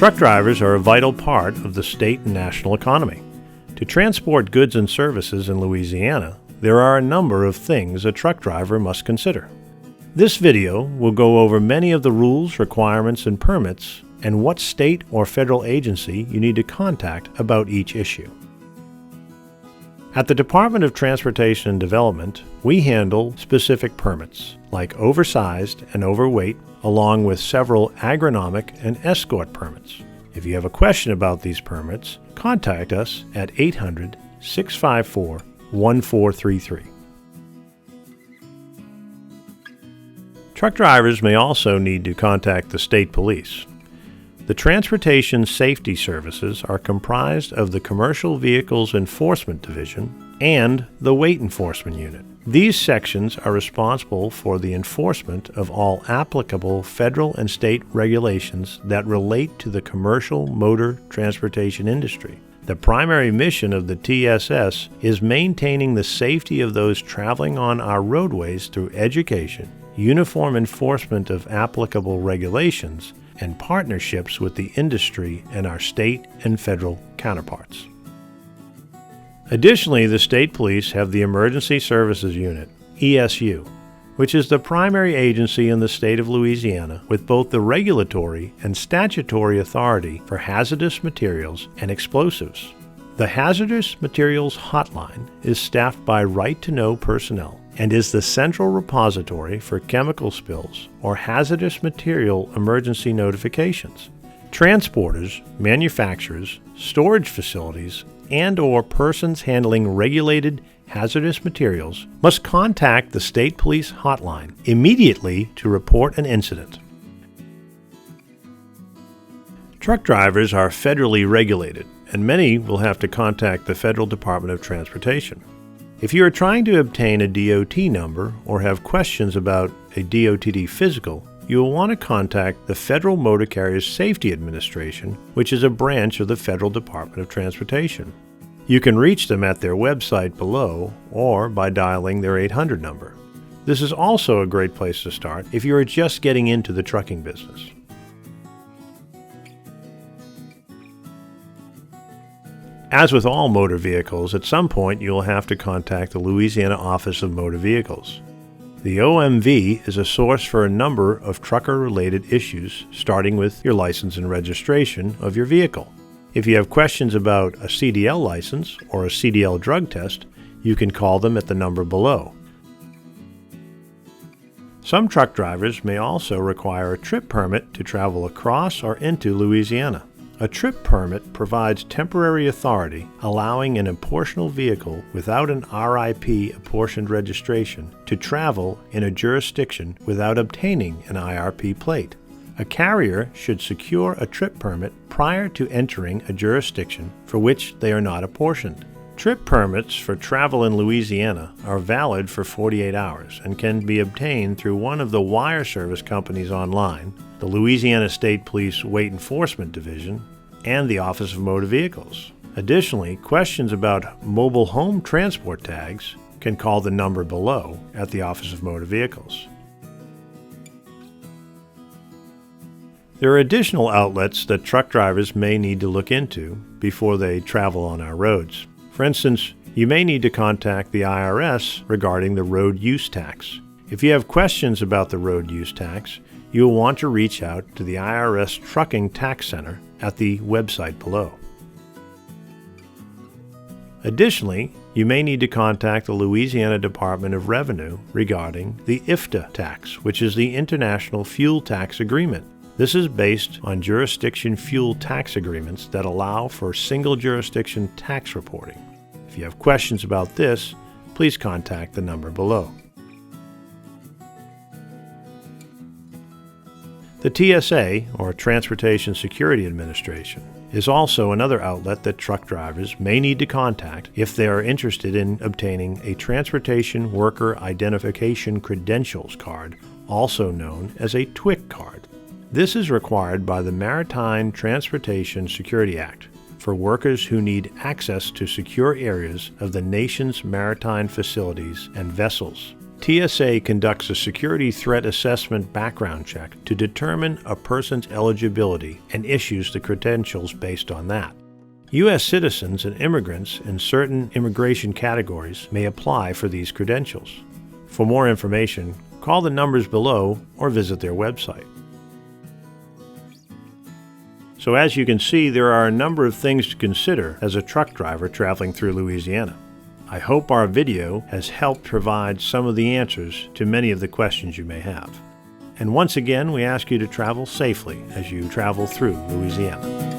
Truck drivers are a vital part of the state and national economy. To transport goods and services in Louisiana, there are a number of things a truck driver must consider. This video will go over many of the rules, requirements, and permits, and what state or federal agency you need to contact about each issue. At the Department of Transportation and Development, we handle specific permits, like oversized and overweight, along with several agronomic and escort permits. If you have a question about these permits, contact us at 800-654-1433. Truck drivers may also need to contact the state police. The Transportation Safety Services are comprised of the Commercial Vehicles Enforcement Division and the Weight Enforcement Unit. These sections are responsible for the enforcement of all applicable federal and state regulations that relate to the commercial motor transportation industry. The primary mission of the TSS is maintaining the safety of those traveling on our roadways through education, uniform enforcement of applicable regulations, and partnerships with the industry and our state and federal counterparts. Additionally, the state police have the Emergency Services Unit, ESU, which is the primary agency in the state of Louisiana with both the regulatory and statutory authority for hazardous materials and explosives. The Hazardous Materials Hotline is staffed by right-to-know personnel and is the central repository for chemical spills or hazardous material emergency notifications. Transporters, manufacturers, storage facilities, and/or persons handling regulated hazardous materials must contact the State Police Hotline immediately to report an incident. Truck drivers are federally regulated, and many will have to contact the Federal Department of Transportation. If you are trying to obtain a DOT number or have questions about a DOTD physical, you will want to contact the Federal Motor Carrier Safety Administration, which is a branch of the Federal Department of Transportation. You can reach them at their website below or by dialing their 800 number. This is also a great place to start if you are just getting into the trucking business. As with all motor vehicles, at some point you will have to contact the Louisiana Office of Motor Vehicles. The OMV is a source for a number of trucker-related issues, starting with your license and registration of your vehicle. If you have questions about a CDL license or a CDL drug test, you can call them at the number below. Some truck drivers may also require a trip permit to travel across or into Louisiana. A trip permit provides temporary authority allowing an apportionable vehicle without an RIP apportioned registration to travel in a jurisdiction without obtaining an IRP plate. A carrier should secure a trip permit prior to entering a jurisdiction for which they are not apportioned. Trip permits for travel in Louisiana are valid for 48 hours and can be obtained through one of the wire service companies online, the Louisiana State Police Weight Enforcement Division, and the Office of Motor Vehicles. Additionally, questions about mobile home transport tags can call the number below at the Office of Motor Vehicles. There are additional outlets that truck drivers may need to look into before they travel on our roads. For instance, you may need to contact the IRS regarding the road use tax. If you have questions about the road use tax, you will want to reach out to the IRS Trucking Tax Center at the website below. Additionally, you may need to contact the Louisiana Department of Revenue regarding the IFTA tax, which is the International Fuel Tax Agreement. This is based on jurisdiction fuel tax agreements that allow for single jurisdiction tax reporting. If you have questions about this, please contact the number below. The TSA, or Transportation Security Administration, is also another outlet that truck drivers may need to contact if they are interested in obtaining a Transportation Worker Identification Credentials card, also known as a TWIC card. This is required by the Maritime Transportation Security Act for workers who need access to secure areas of the nation's maritime facilities and vessels. TSA conducts a security threat assessment background check to determine a person's eligibility and issues the credentials based on that. U.S. citizens and immigrants in certain immigration categories may apply for these credentials. For more information, call the numbers below or visit their website. So as you can see, there are a number of things to consider as a truck driver traveling through Louisiana. I hope our video has helped provide some of the answers to many of the questions you may have. And once again, we ask you to travel safely as you travel through Louisiana.